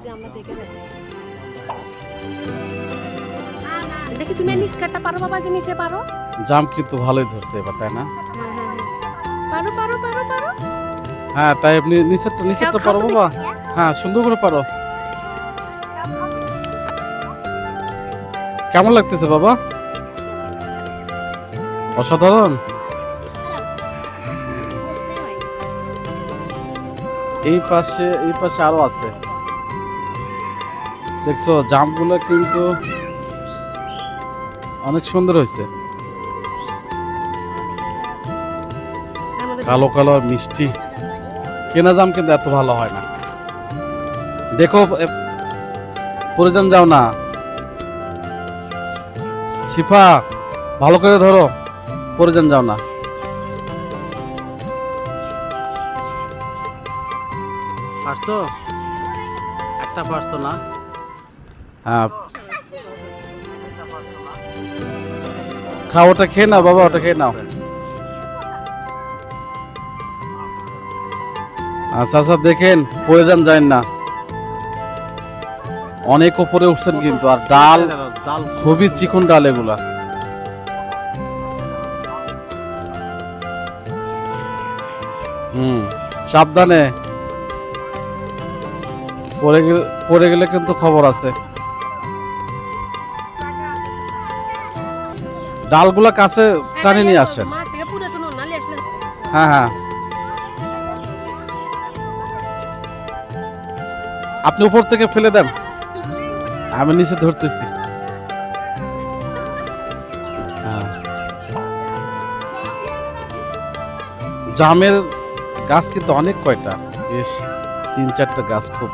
যদি আমরা দেখে যাচ্ছি। দেখি তুমি নিচকাটা পারো বাবা, যে নিচে পারো। জাম কিন্তু ভালোই ধরছে এবার, তাই না? পারো পারো পারো পারো। হ্যাঁ, তাই আপনি নিচেরটা পারো বাবা। হ্যাঁ, সুন্দর করে পারো। কেমন লাগতেছে বাবা? অসাধারণ। এই পাশে আরো আছে, দেখছো জামগুলো কিন্তু অনেক সুন্দর হয়েছে, কালো কালো আর মিষ্টি। কেনা জাম কিন্তু এত ভালো হয় না। দেখো পরে যাও না, শিফা ভালো করে ধরো, পরে যাও না। পারছো? একটা পারছো না? হ্যাঁ, খাও, ওটা খেয়ে নাও বাবা, ওটা খেয়ে নাও। আচ্ছা আচ্ছা, দেখেন পরে যায় না, অনেক উপরে উঠছেন কিন্তু। আর ডাল খুবই চিকন ডাল এগুলা। সাবধানে, পড়ে গেলে কিন্তু খবর আছে। ডালগুলা কাছে টানে নিয়ে আসেন। হ্যাঁ হ্যাঁ, আপনি উপর থেকে ফেলে দেন, আমি নিচে ধরতেছি। হ্যাঁ, জামের গাছ কিন্তু অনেক কয়টা, বেশ 3-4টা গাছ খুব।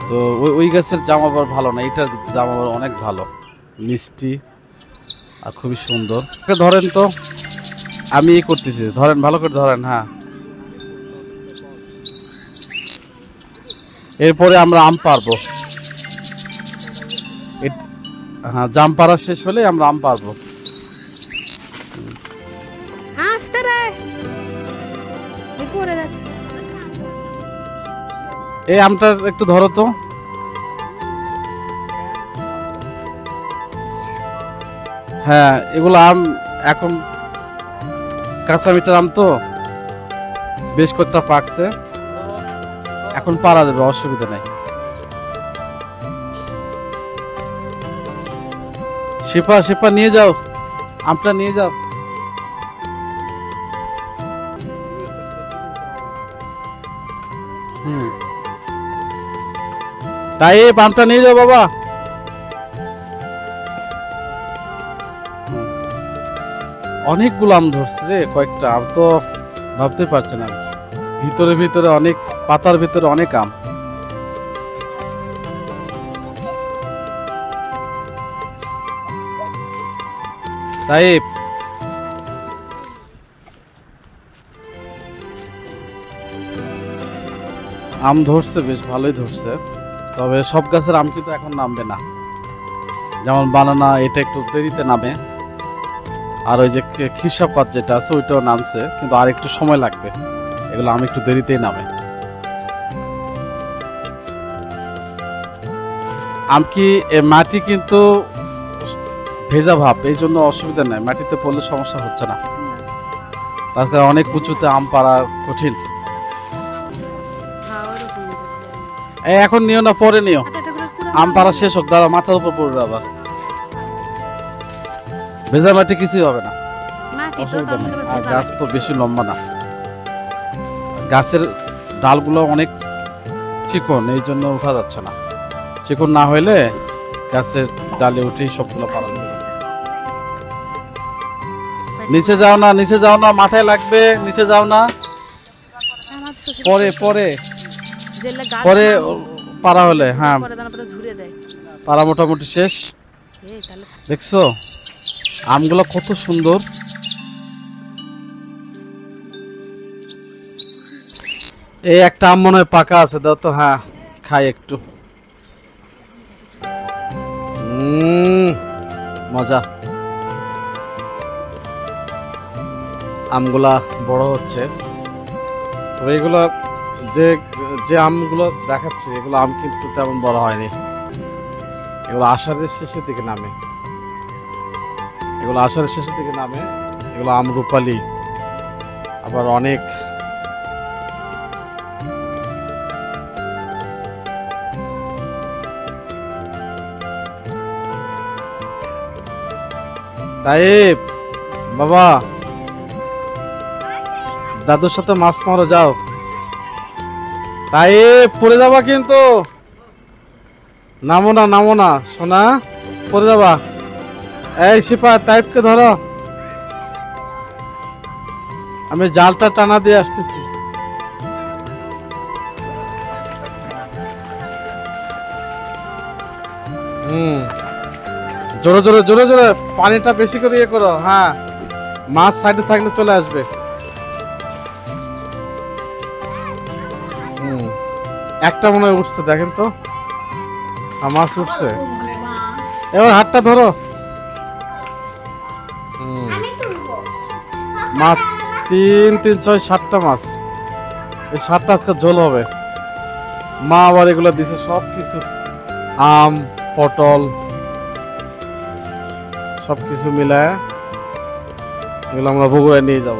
তো ওই গাছের জাম আবার ভালো না, এটার জাম আবার অনেক ভালো, মিষ্টি আর খুবই সুন্দর। ধরেন তো, আমি করতেছি, ধরেন ভালো করে ধরেন। হ্যাঁ, এরপরে আমরা আম পারবো। হ্যাঁ, জাম পাড়া শেষ হলে আমরা আম পারবো। এই আমটা একটু ধরো তো। হ্যাঁ, এগুলো আম এখন কাঁচা মিটার আম তো, বেশ কয়েকটা পাকছে, এখন পারা যাবে, অসুবিধা নাই। শিপা নিয়ে যাও, আমটা নিয়ে যাও। তাই আমটা নিয়ে যাও বাবা। অনেকগুলো আম ধরছে রে, কয়েকটা আম তো ভাবতে পারছে না। ভিতরে অনেক, পাতার ভিতরে অনেক আম। তাই আম ধরছে, বেশ ভালোই ধরছে। তবে সব গাছের আম কিন্তু এখন নামবে না, যেমন বানানা এটা একটু দেরিতে নামে, আর ওই যে খিসাপাত যেটা আছে ওইটাও নামছে, কিন্তু আর একটু সময় লাগবে, এগুলো আম একটু দেরিতেই নামে। আম কি মাটি কিন্তু ভেজা ভাব, এই জন্য অসুবিধা নাই, মাটিতে পড়লে সমস্যা হচ্ছে না। তাছাড়া অনেক উঁচুতে আম পাড়া কঠিন। এখন নিও না, পরে নিও, আম পাড়া শেষ হোক, দাদা মাথার উপর পড়বে আবার। ভেজা মাটি কিছুই হবে না, অসুবিধা নেই। আর গাছ তো বেশি লম্বা না, গাছের ডালগুলো অনেক চিকন, এই জন্য উঠা যাচ্ছে না। চিকন না হইলে গাছের ডালে উঠেই সবগুলো পাড়ানো যাবে। নিচে যাও না, মাথায় লাগবে, নিচে যাও না, পরে পারা হলে। হ্যাঁ, পারা মোটামুটি শেষ। দেখছো আমগুলো কত সুন্দর। এই একটা আম মনে হয় পাকা আছে, দাও তো। হ্যাঁ, খাই একটু। মজা, আমগুলা বড় হচ্ছে। তবে এগুলা যে আমগুলো দেখাচ্ছি এগুলো আম কিন্তু তেমন বড় হয়নি, এগুলো আষাঢ়ের শেষের দিকে নামে, এগুলো আষাঢ়ের শেষের দিকে নামে, এগুলো আম রূপালি। আবার অনেক তাইব বাবা, দাদুর সাথে মাছ মারো যাও। তাইব পড়ে যাবা কিন্তু, নামো না নামো না সোনা, পড়ে যাবা। এই শিপা তাইবকে ধরো, আমি জালটা টানা দিয়ে আসতেছি। জোরে জোরে জোরে জোরে পানিটা বেশি করে ইয়ে করো। হ্যাঁ, মাছ সাইডে থাকলে চলে আসবে। একটা মনে হয় উঠছে, দেখেন তো। হ্যাঁ, মাছ উঠছে। এবার হাতটা ধরো। মাছ 3 3 6 7টা মাছ, এই 7টা আজকে ঝোল হবে। মা আবার এগুলো দিছে সব কিছু, আম পটল সবকিছু মিলায় এগুলো আমরা বগুড়ায় নিয়ে যাব।